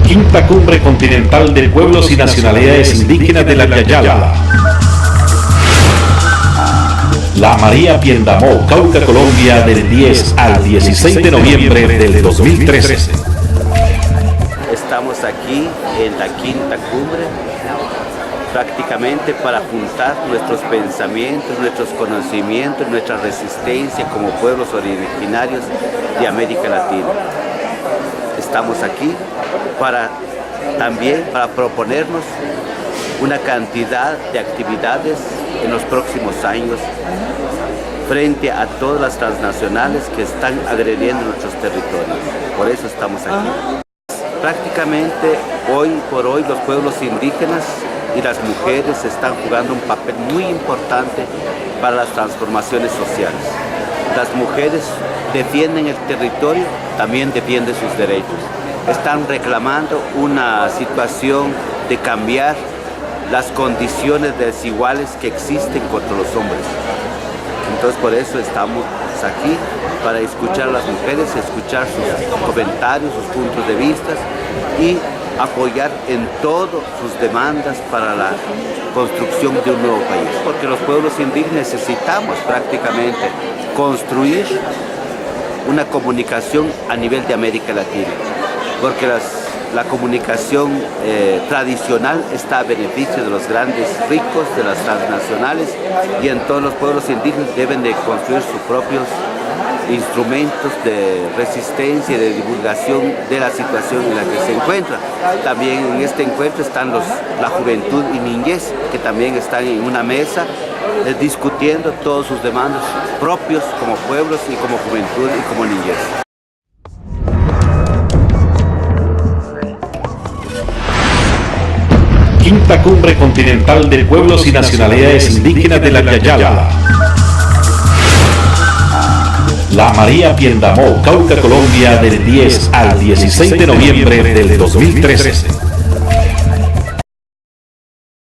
Quinta Cumbre Continental de Pueblos y Nacionalidades Indígenas de la Yayala. La María Piendamó, Cauca, Colombia, del 10 al 16 de noviembre del 2013. Estamos aquí en la Quinta Cumbre, prácticamente para juntar nuestros pensamientos, nuestros conocimientos, nuestra resistencia como pueblos originarios de América Latina. Estamos aquí también para proponernos una cantidad de actividades en los próximos años frente a todas las transnacionales que están agrediendo nuestros territorios. Por eso estamos aquí. Prácticamente hoy por hoy los pueblos indígenas y las mujeres están jugando un papel muy importante para las transformaciones sociales. Las mujeres defienden el territorio, también defienden sus derechos. Están reclamando una situación de cambiar las condiciones desiguales que existen contra los hombres. Entonces por eso estamos aquí, para escuchar a las mujeres, escuchar sus comentarios, sus puntos de vista y apoyar en todas sus demandas para la construcción de un nuevo país. Porque los pueblos indígenas necesitamos prácticamente construir una comunicación a nivel de América Latina, porque la comunicación tradicional está a beneficio de los grandes ricos, de las transnacionales, y en todos los pueblos indígenas deben de construir sus propios instrumentos de resistencia y de divulgación de la situación en la que se encuentran. También en este encuentro están la juventud y niñez, que también están en una mesa discutiendo todos sus demandas propios como pueblos y como juventud y como niñez. Quinta Cumbre Continental de Pueblos y Nacionalidades Indígenas de la Yayala. La María Piendamó, Cauca, Colombia, del 10 al 16 de noviembre del 2013.